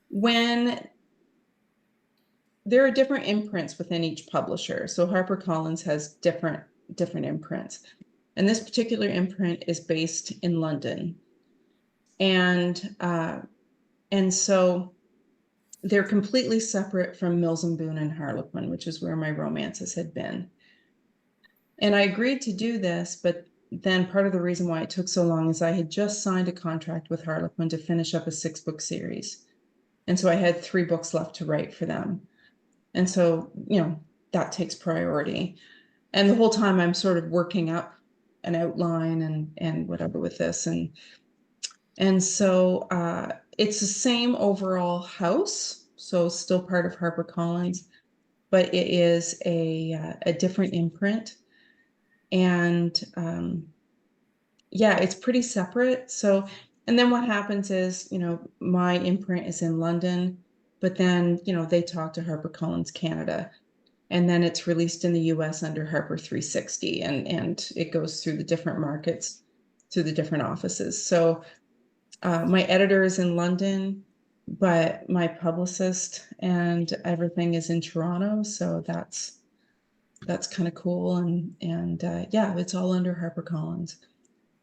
When there are different imprints within each publisher. So HarperCollins has different imprints. And this particular imprint is based in London. And And so they're completely separate from Mills and Boon and Harlequin, which is where my romances had been. And I agreed to do this, but then part of the reason why it took so long is I had just signed a contract with Harlequin to finish up a 6-book series. And so I had 3 books left to write for them. And so, that takes priority. And the whole time I'm sort of working up an outline and whatever with this. And so it's the same overall house, so still part of HarperCollins, but it is a different imprint. And yeah, it's pretty separate. So, and then what happens is, my imprint is in London, but then, they talk to HarperCollins Canada. And then it's released in the US under Harper 360, and it goes through the different markets, through the different offices. So my editor is in London, but my publicist and everything is in Toronto. So that's kind of cool. And yeah, it's all under HarperCollins.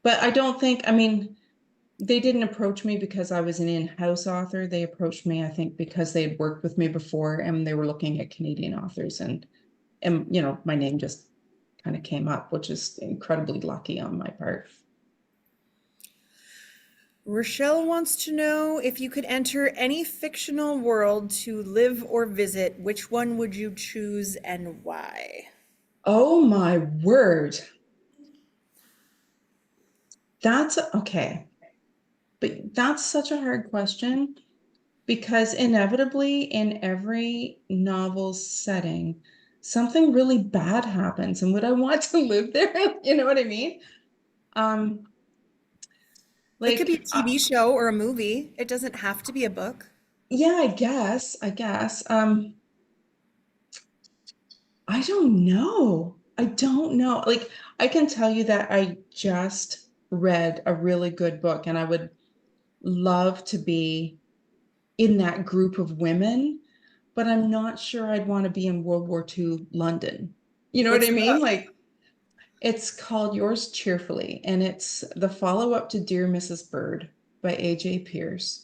But I don't think, they didn't approach me because I was an in-house author. They approached me, I think, because they had worked with me before and they were looking at Canadian authors, and my name just kind of came up, which is incredibly lucky on my part. Rochelle wants to know, if you could enter any fictional world to live or visit, which one would you choose and why? Oh my word. That's okay. But that's such a hard question, because inevitably in every novel setting, something really bad happens. And would I want to live there? You know what I mean? It could be a Like, TV show or a movie. It doesn't have to be a book. yeah, I guess. I don't know. I don't know. Like, I can tell you that I just read a really good book, and I would love to be in that group of women, but I'm not sure I'd want to be in World War II London. You know what What's I the mean? book? Like, it's called Yours Cheerfully, and it's the follow-up to Dear Mrs. Bird by A.J. Pierce.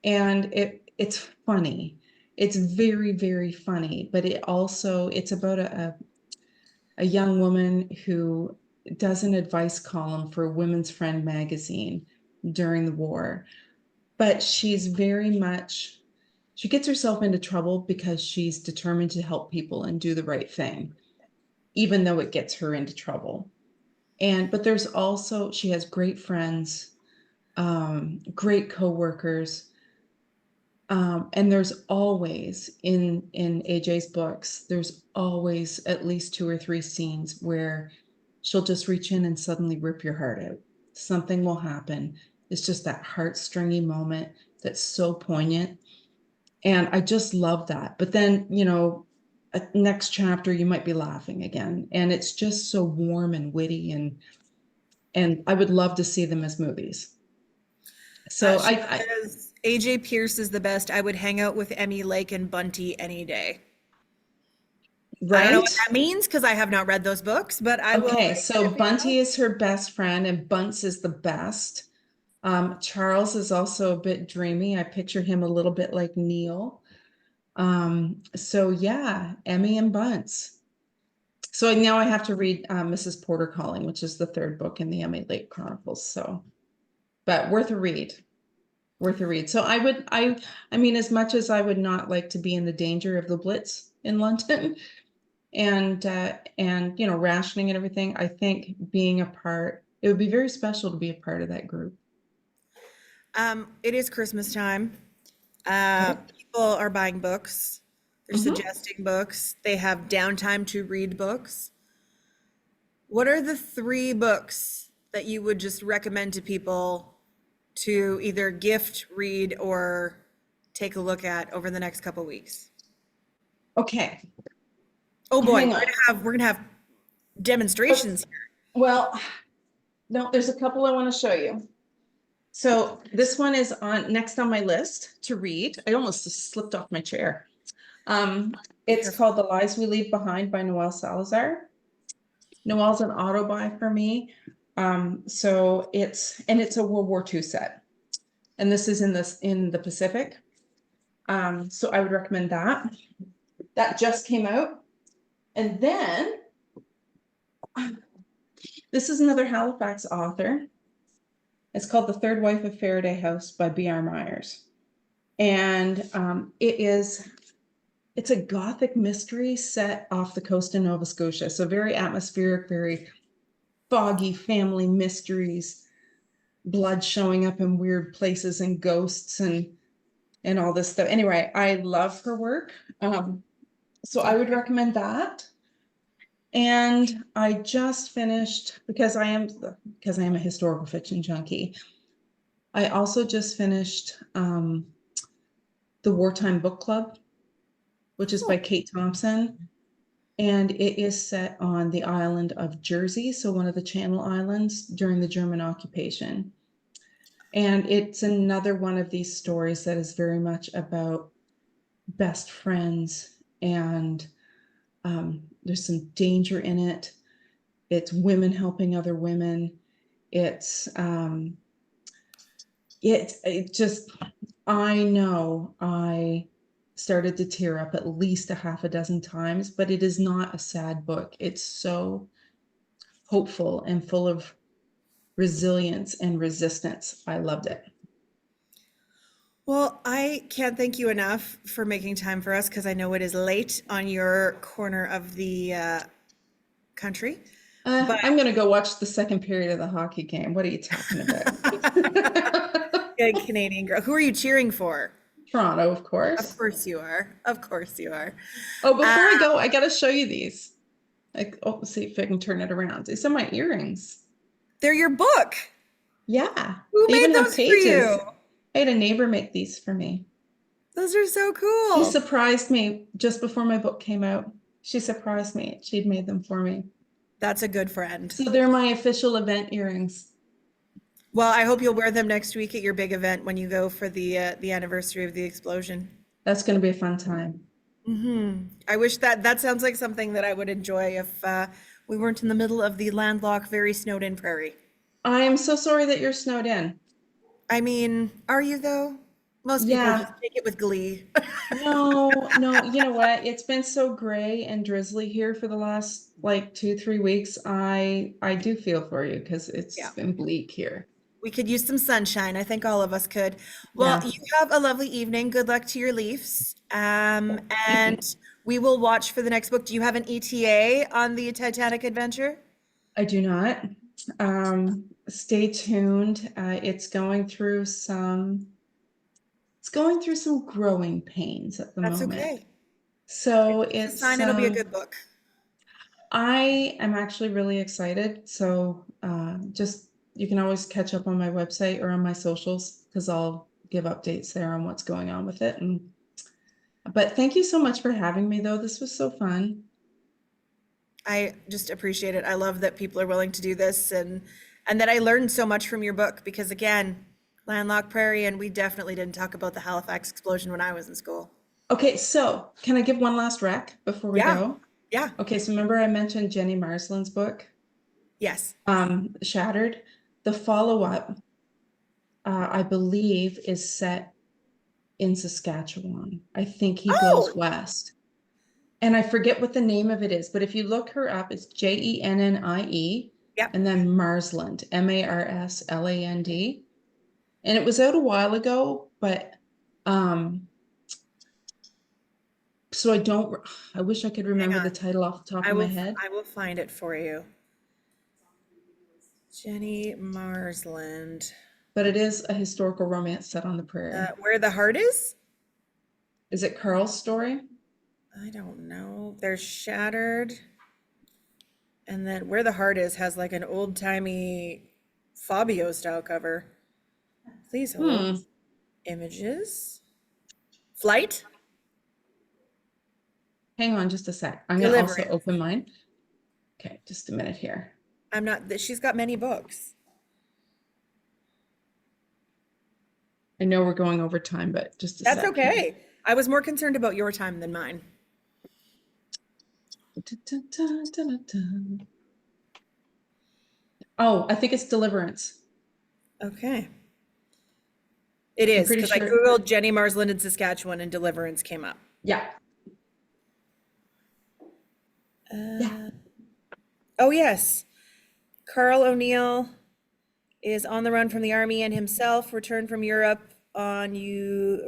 And it's funny. It's very, very funny, but it's about a young woman who does an advice column for Women's Friend magazine during the war. But she's very much, she gets herself into trouble because she's determined to help people and do the right thing, even though it gets her into trouble. But there's also, she has great friends, great coworkers. And there's always in AJ's books, there's always at least 2 or 3 scenes where she'll just reach in and suddenly rip your heart out. Something will happen. It's just that heartstringy moment that's so poignant. And I just love that. But then, next chapter, you might be laughing again. And it's just so warm and witty, and I would love to see them as movies. So She says AJ Pierce is the best. I would hang out with Emmy Lake and Bunty any day. I don't know what right? that means because I have not read those books, but I will. Okay, so Bunty is her best friend and Bunce is the best. Charles is also a bit dreamy. I picture him a little bit like Neil. So yeah, Emmy and Bunce. So now I have to read Mrs. Porter Calling, which is the 3rd book in the Emmy Lake Chronicles. So, but worth a read. Worth a read. So I mean, as much as I would not like to be in the danger of the Blitz in London, and rationing and everything, I think it would be very special to be a part of that group. It is Christmas time. People are buying books. They're suggesting books. They have downtime to read books. What are the 3 books that you would just recommend to people to either gift, read, or take a look at over the next couple weeks? Okay. Oh boy, Hang we're gonna have demonstrations here. Well, no, there's a couple I want to show you. So this one is next on my list to read. I almost just slipped off my chair. It's called The Lies We Leave Behind by Noelle Salazar. Noelle's an auto buy for me. So it's a World War II set. and this is in the Pacific. So I would recommend that. That just came out. And then this is another Halifax author. It's called The Third Wife of Faraday House by B.R. Myers. And it's a Gothic mystery set off the coast of Nova Scotia. So very atmospheric, very foggy family mysteries, blood showing up in weird places and ghosts and all this stuff. Anyway, I love her work. So I would recommend that. And I just finished, because I am a historical fiction junkie, I also just finished the Wartime Book Club, which is by Kate Thompson. And it is set on the island of Jersey, so one of the Channel Islands during the German occupation. And it's another one of these stories that is very much about best friends, and there's some danger in it. It's women helping other women. It's I know I started to tear up at least a half a dozen times, but it is not a sad book. It's so hopeful and full of resilience and resistance. I loved it. Well, I can't thank you enough for making time for us because I know it is late on your corner of the country. But I'm going to go watch the second period of the hockey game. What are you talking about? good Canadian girl. Who are you cheering for? Toronto, of course. Of course you are. Of course you are. Oh, before I go, I got to show you these. Like, oh, see if I can turn it around. These are my earrings. They're your book. Yeah. Who They made even have those for pages. you? I had a neighbor make these for me. Those are so She cool. surprised me just before my book came out. She surprised me. She'd made them for me. That's a good friend. So they're my official event earrings. Well, I hope you'll wear them next week at your big event when you go for the anniversary of the explosion. That's going to be a fun time. I wish that sounds like something that I would enjoy if we weren't in the middle of the landlocked, very snowed in prairie. I am so sorry that you're snowed in. I mean, are you though? Most people Yeah. just take it with glee. No, you know what? It's been so gray and drizzly here for the last like 2-3 weeks. I do feel for you because it's Yeah. been bleak here. We could use some sunshine. I think all of us could. Well, Yeah. you have a lovely evening. Good luck to your Leafs. And we will watch for the next book. Do you have an ETA on the Titanic adventure? I do not. Stay tuned. It's going through some growing pains at the That's moment. okay. So It's a it's sign it'll be a good book. I am actually really excited. So just you can always catch up on my website or on my socials because I'll give updates there on what's going on with it. But thank you so much for having me, though. This was so fun. I just appreciate it. I love that people are willing to do this and that I learned so much from your book because again, landlocked prairie, and we definitely didn't talk about the Halifax explosion when I was in school. Okay, so can I give one last rec before we Yeah. go? Yeah. Okay, so remember I mentioned Jenny Marsland's book, Yes. Shattered? The follow-up, I believe, is set in Saskatchewan. I think he goes west. And I forget what the name of it is, but if you look her up, it's Jennie, Yep. and then Marsland, Marsland. And it was out a while ago, but so I wish I could remember the title off the top of my head. I will find it for you. Jenny Marsland. But it is a historical romance set on the prairie. Where the Heart Is? Is it Carl's story? I don't know. There's Shattered. And then Where the Heart Is has like an old-timey Fabio style cover. Please hold. Images. Flight? Hang on just a sec. I'm going to also Deliverance. open mine. Okay, just a minute here. She's got many books. I know we're going over time, but just a sec. That's okay. I was more concerned about your time than mine. Oh, I think it's Deliverance. Okay. It is, pretty because I sure- Googled Jenny Marsland in Saskatchewan and Deliverance came up. Yeah. Oh, yes. Carl O'Neill is on the run from the army and himself returned from Europe on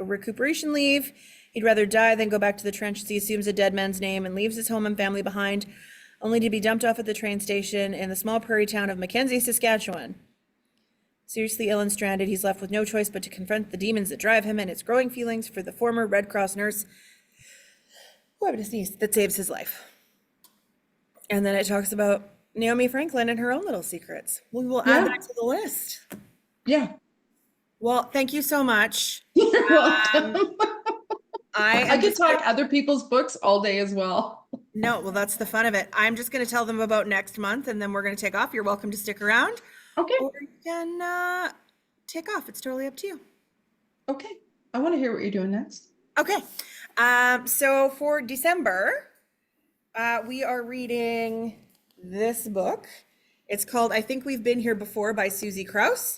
recuperation leave. He'd rather die than go back to the trenches. He assumes a dead man's name and leaves his home and family behind, only to be dumped off at the train station in the small prairie town of Mackenzie, Saskatchewan. Seriously ill and stranded, he's left with no choice but to confront the demons that drive him and his growing feelings for the former Red Cross nurse, who happened to sneeze, that saves his life. And then it talks about Naomi Franklin and her own little secrets. We will add Yeah. that to the list. Yeah. Well, thank you so much. You're welcome. I could just talk other people's books all day as well. No, well, that's the fun of it. I'm just going to tell them about next month and then we're going to take off. You're welcome to stick around. Okay. Or you can take off. It's totally up to you. Okay. I want to hear what you're doing next. Okay. So for December, we are reading this book. It's called I Think We've Been Here Before by Susie Krauss.